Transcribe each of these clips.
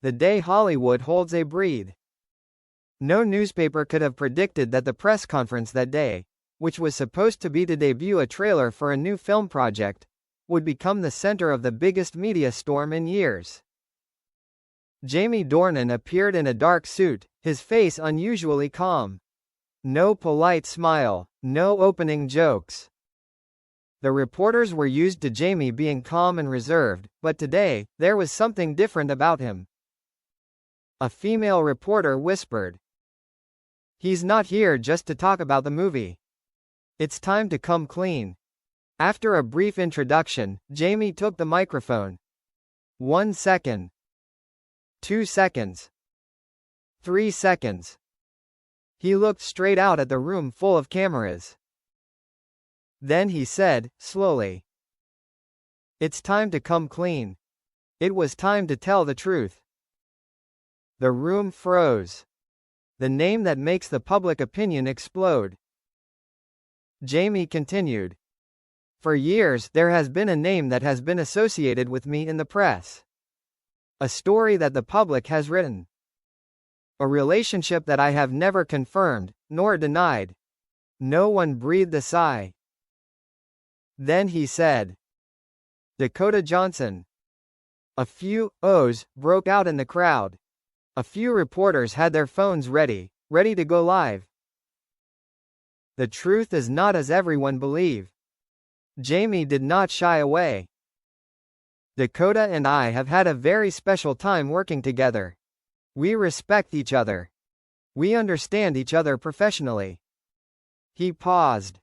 The day Hollywood holds a breath. No newspaper could have predicted that the press conference that day, which was supposed to be to debut a trailer for a new film project, would become the center of the biggest media storm in years. Jamie Dornan appeared in a dark suit, his face unusually calm. No polite smile, no opening jokes. The reporters were used to Jamie being calm and reserved, but today, there was something different about him. A female reporter whispered, "He's not here just to talk about the movie. It's time to come clean." After a brief introduction, Jamie took the microphone. 1 second. 2 seconds. 3 seconds. He looked straight out at the room full of cameras. Then he said, slowly, "It's time to come clean. It was time to tell the truth." The room froze. The name that makes the public opinion explode. Jamie continued, "For years, there has been a name that has been associated with me in the press. A story that the public has written. A relationship that I have never confirmed, nor denied." No one breathed a sigh. Then he said, "Dakota Johnson." A few "ohs" broke out in the crowd. A few reporters had their phones ready to go live. The truth is not as everyone believe. Jamie did not shy away. "Dakota and I have had a very special time working together. We respect each other. We understand each other professionally." He paused.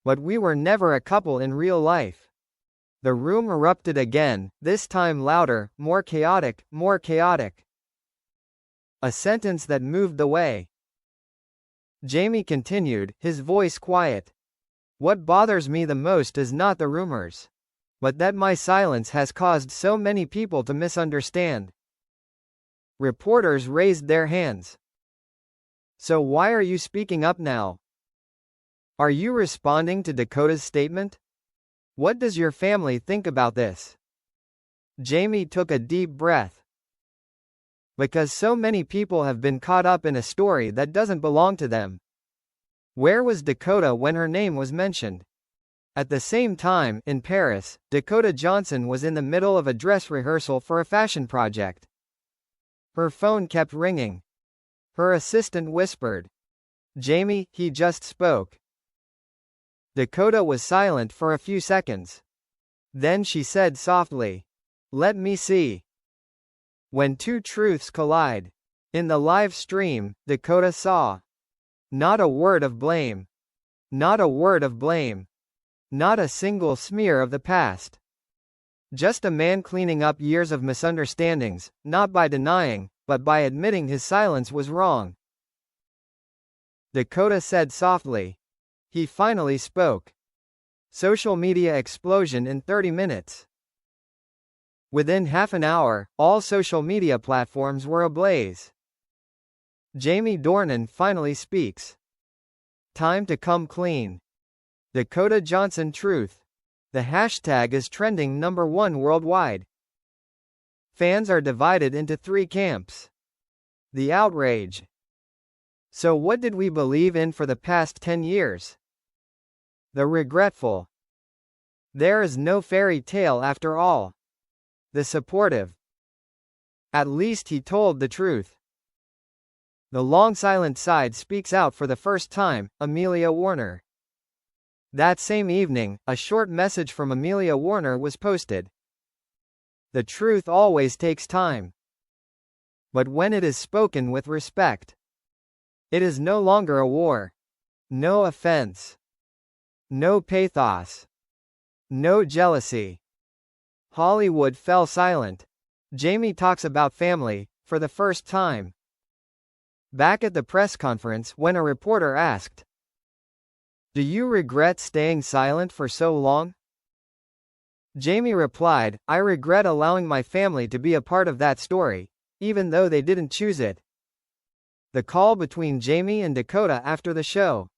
"But we were never a couple in real life." The room erupted again, this time louder, more chaotic, more chaotic. A sentence that moved the way. Jamie continued, his voice quiet. "What bothers me the most is not the rumors, but that my silence has caused so many people to misunderstand." Reporters raised their hands. "So why are you speaking up now? Are you responding to Dakota's statement? What does your family think about this?" Jamie took a deep breath. "Because so many people have been caught up in a story that doesn't belong to them." Where was Dakota when her name was mentioned? At the same time, in Paris, Dakota Johnson was in the middle of a dress rehearsal for a fashion project. Her phone kept ringing. Her assistant whispered, "Jamie, he just spoke." Dakota was silent for a few seconds. Then she said softly, "Let me see." When two truths collide. In the live stream, Dakota saw. Not a word of blame. Not a word of blame. Not a single smear of the past. Just a man cleaning up years of misunderstandings, not by denying, but by admitting his silence was wrong. Dakota said softly. He finally spoke. Social media explosion in 30 minutes. Within half an hour, all social media platforms were ablaze. Jamie Dornan finally speaks. Time to come clean. Dakota Johnson truth. The hashtag is trending #1 worldwide. Fans are divided into 3 camps. The outrage. So what did we believe in for the past 10 years? The regretful. There is no fairy tale after all. The supportive. At least he told the truth. The long silent side speaks out for the first time, Amelia Warner. That same evening, a short message from Amelia Warner was posted. The truth always takes time. But when it is spoken with respect, it is no longer a war. No offense. No pathos. No jealousy. Hollywood fell silent. Jamie talks about family, for the first time. Back at the press conference when a reporter asked, "Do you regret staying silent for so long?" Jamie replied, "I regret allowing my family to be a part of that story, even though they didn't choose it." The call between Jamie and Dakota after the show.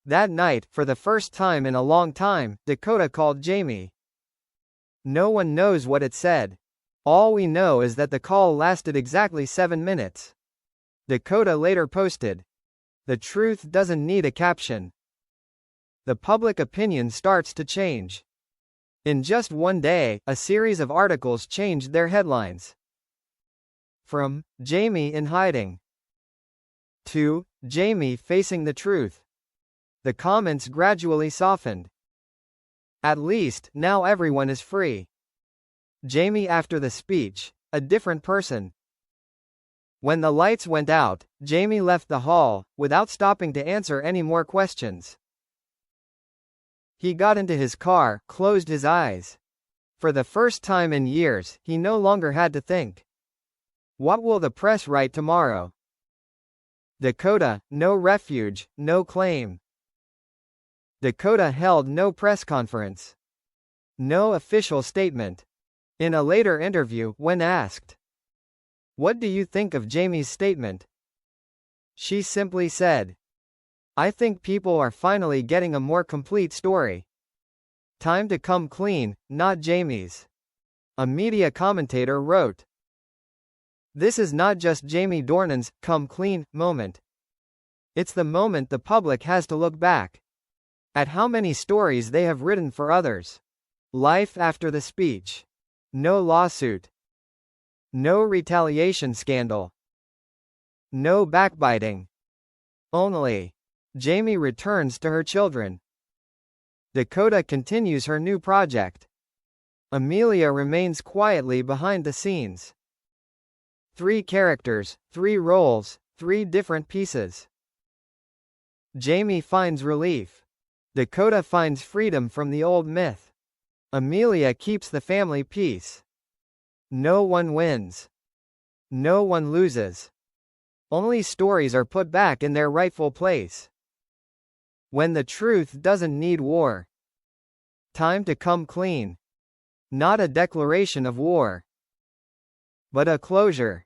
That night, for the first time in a long time, Dakota called Jamie. No one knows what it said. All we know is that the call lasted exactly 7 minutes. Dakota later posted, "The truth doesn't need a caption." The public opinion starts to change. In just one day, a series of articles changed their headlines. From "Jamie in hiding" to "Jamie facing the truth." The comments gradually softened. "At least, now everyone is free." "Jamie after the speech, a different person." When the lights went out, Jamie left the hall, without stopping to answer any more questions. He got into his car, closed his eyes. For the first time in years, he no longer had to think. What will the press write tomorrow? Dakota, no refuge, no claim. Dakota held no press conference. No official statement. In a later interview, when asked, "What do you think of Jamie's statement?" she simply said, "I think people are finally getting a more complete story. Time to come clean, not Jamie's." A media commentator wrote, "This is not just Jamie Dornan's come clean moment. It's the moment the public has to look back at how many stories they have written for others. Life after the speech. No lawsuit. No retaliation scandal. No backbiting. Only Jamie returns to her children. Dakota continues her new project. Amelia remains quietly behind the scenes. 3 characters, 3 roles, 3 different pieces. Jamie finds relief. Dakota finds freedom from the old myth. Amelia keeps the family peace. No one wins. No one loses. Only stories are put back in their rightful place. When the truth doesn't need war. Time to come clean. Not a declaration of war, but a closure.